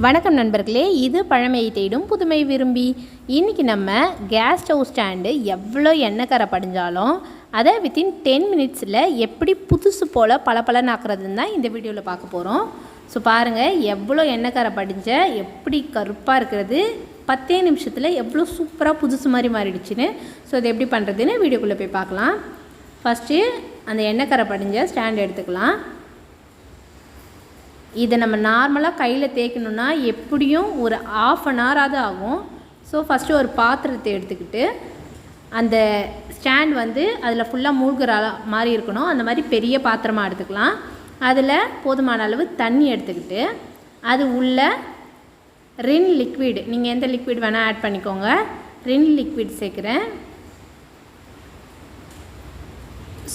வணக்கம் நண்பர்களே, இது பழமையை தேடும் புதுமை விரும்பி. இன்றைக்கி நம்ம கேஸ் ஸ்டவ் ஸ்டாண்டு எவ்வளோ எண்ணெய் கரை படிஞ்சாலும் அதை வித்தின் 10 மினிட்ஸில் எப்படி புதுசு போல் பளபளன்னு ஆக்குறதுன்னு தான் இந்த வீடியோவில் பார்க்க போகிறோம். ஸோ பாருங்கள், எவ்வளோ எண்ணெய் கரை படிஞ்ச எப்படி கருப்பாக இருக்கிறது 10 நிமிஷத்தில் எவ்வளோ சூப்பராக புதுசு மாதிரி மாறிடுச்சுன்னு. ஸோ அது எப்படி பண்ணுறதுன்னு வீடியோக்குள்ளே போய் பார்க்கலாம். ஃபஸ்ட்டு அந்த எண்ணெய் கரை படிஞ்ச ஸ்டாண்டு எடுத்துக்கலாம். இதை நம்ம நார்மலாக கையில் தேய்க்கணுன்னா எப்படியும் ஒரு 1/2 hour ஆகும். ஸோ ஃபஸ்ட்டு ஒரு பாத்திரத்தை எடுத்துக்கிட்டு அந்த ஸ்டாண்ட் அதில் ஃபுல்லாக மூழ்கிற மாதிரி இருக்கணும். அந்த மாதிரி பெரிய பாத்திரமாக எடுத்துக்கலாம். அதில் போதுமான அளவு தண்ணி எடுத்துக்கிட்டு அது உள்ள ரின் லிக்விட், நீங்கள் எந்த லிக்விட் வேணால் ஆட் பண்ணிக்கோங்க. ரின் லிக்விட் சேர்க்குறேன்.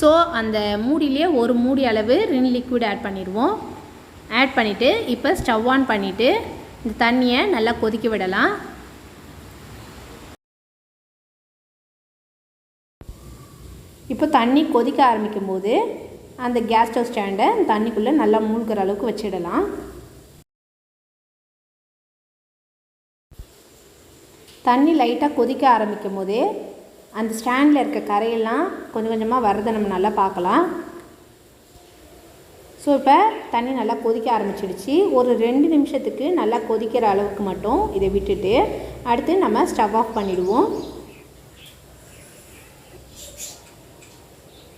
ஸோ அந்த மூடியிலே ஒரு மூடி அளவு ரின் லிக்விட் ஆட் பண்ணிடுவோம். ஆட் பண்ணிவிட்டு இப்போ ஸ்டவ் ஆன் பண்ணிவிட்டு இந்த தண்ணியை நல்லா கொதிக்க விடலாம். இப்போ தண்ணி கொதிக்க ஆரம்பிக்கும் போது அந்த கேஸ் ஸ்டவ் ஸ்டாண்டை தண்ணிக்குள்ளே நல்லா மூழ்கிற அளவுக்கு வச்சிடலாம். தண்ணி லைட்டாக கொதிக்க ஆரம்பிக்கும் போதே அந்த ஸ்டாண்டில் இருக்க கரையெல்லாம் கொஞ்சம் கொஞ்சமாக வரதை நம்ம நல்லா பார்க்கலாம். ஸோ இப்போ தண்ணி நல்லா கொதிக்க ஆரம்பிச்சிடுச்சு. ஒரு 2 நிமிஷத்துக்கு நல்லா கொதிக்கிற அளவுக்கு மட்டும் இதை விட்டுட்டு அடுத்து நம்ம ஸ்டவ் ஆஃப் பண்ணிவிடுவோம்.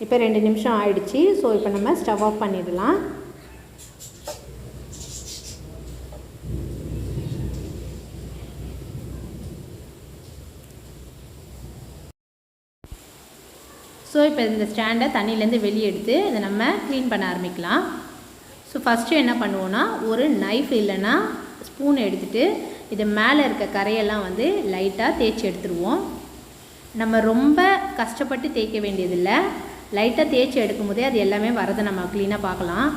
இப்போ 2 நிமிஷம் ஆயிடுச்சு. ஸோ இப்போ நம்ம ஸ்டவ் ஆஃப் பண்ணிடலாம். ஸோ இப்போ இந்த ஸ்டாண்டை தண்ணியிலேருந்து வெளியே எடுத்து இதை நம்ம க்ளீன் பண்ண ஆரம்பிக்கலாம். ஸோ ஃபஸ்ட்டு என்ன பண்ணுவோன்னா, ஒரு நைஃப் இல்லைன்னா ஸ்பூன் எடுத்துகிட்டு இது மேலே இருக்க கரையெல்லாம் லைட்டாக தேய்ச்சி எடுத்துருவோம். நம்ம ரொம்ப கஷ்டப்பட்டு தேய்க்க வேண்டியதில்லை. லைட்டாக தேய்ச்சி எடுக்கும் போதே அது எல்லாமே வரதை நம்ம க்ளீனாக பார்க்கலாம்.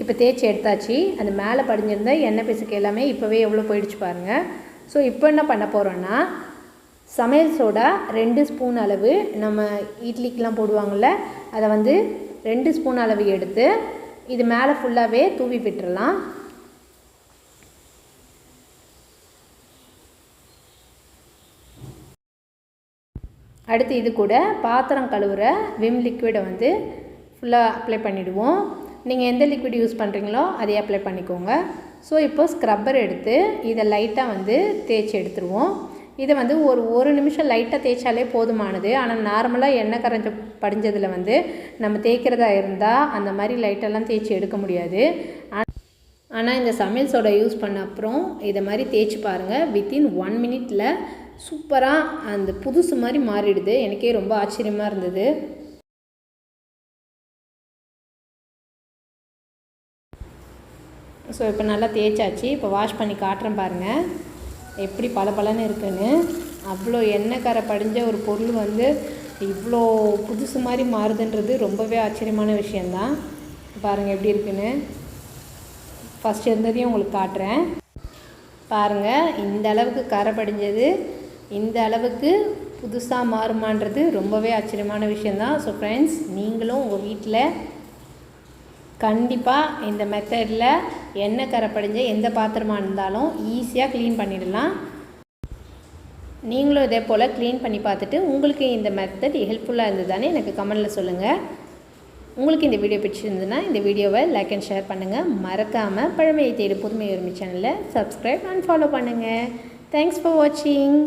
இப்போ தேய்ச்சி எடுத்தாச்சு. அந்த மேலே படிஞ்சிருந்த எண்ணெய் பிசுக்கு எல்லாமே இப்போவே எவ்வளோ போயிடுச்சு பாருங்கள். ஸோ இப்போ என்ன பண்ண போகிறோன்னா, சமையல் சோடா 2 ஸ்பூன் அளவு, நம்ம இட்லிக்கெலாம் போடுவாங்கள்ல, அதை 2 ஸ்பூன் அளவு எடுத்து இது மேலே ஃபுல்லாகவே தூவி விட்டுறலாம். அடுத்து இது கூட பாத்திரம் கழுவுற விம் லிக்விடை ஃபுல்லாக அப்ளை பண்ணிவிடுவோம். நீங்கள் எந்த லிக்விட் யூஸ் பண்ணுறீங்களோ அதை அப்ளை பண்ணிக்கோங்க. ஸோ இப்போது ஸ்க்ரப்பர் எடுத்து இதை லைட்டாக தேய்ச்சி எடுத்துருவோம். இதை ஒரு நிமிஷம் லைட்டாக தேய்ச்சாலே போதுமானது. ஆனால் நார்மலாக எண்ணெய் கரைஞ்ச படிஞ்சதில் நம்ம தேய்க்கிறதா இருந்தால் அந்த மாதிரி லைட்டெல்லாம் தேய்ச்சி எடுக்க முடியாது. ஆனால் இந்த சமையல் சோடா யூஸ் பண்ண அப்புறம் இதை மாதிரி தேய்ச்சி பாருங்கள். வித்தின் 1 மினிட்டில் சூப்பராக அந்த புதுசு மாதிரி மாறிடுது. எனக்கே ரொம்ப ஆச்சரியமாக இருந்தது. ஸோ இப்போ நல்லா தேய்ச்சாச்சு. இப்போ வாஷ் பண்ணி காட்டுறேன் பாருங்கள் எப்படி பளபளன்னு இருக்குன்னு. அவ்வளோ எண்ணெய் கரை படிஞ்ச ஒரு பொருள் இவ்வளோ புதுசு மாதிரி மாறுதுன்றது ரொம்பவே ஆச்சரியமான விஷயந்தான். பாருங்கள் எப்படி இருக்குன்னு. ஃபஸ்ட் இருந்ததையும் உங்களுக்கு காட்டுறேன் பாருங்கள். இந்த அளவுக்கு கரை படிஞ்சது இந்த அளவுக்கு புதுசாக மாறுமான்றது ரொம்பவே ஆச்சரியமான விஷயந்தான். ஸோ ஃப்ரெண்ட்ஸ், நீங்களும் உங்கள் வீட்டில் கண்டிப்பாக இந்த மெத்தடில் எண்ணெய் கரை படிஞ்ச எந்த பாத்திரமாக இருந்தாலும் ஈஸியாக க்ளீன் பண்ணிடலாம். நீங்களும் இதே போல் க்ளீன் பண்ணி பார்த்துட்டு உங்களுக்கு இந்த மெத்தட் ஹெல்ப்ஃபுல்லாக இருந்ததுதானே எனக்கு கமெண்டில் சொல்லுங்கள். உங்களுக்கு இந்த வீடியோ பிடிச்சிருந்ததுன்னா இந்த வீடியோவை லைக் அண்ட் ஷேர் பண்ணுங்கள். மறக்காமல் பழமையை தேடும் புதுமை விரும்பி சேனலை சப்ஸ்கிரைப் அண்ட் ஃபாலோ பண்ணுங்கள். தேங்க்ஸ் ஃபார் வாட்சிங்.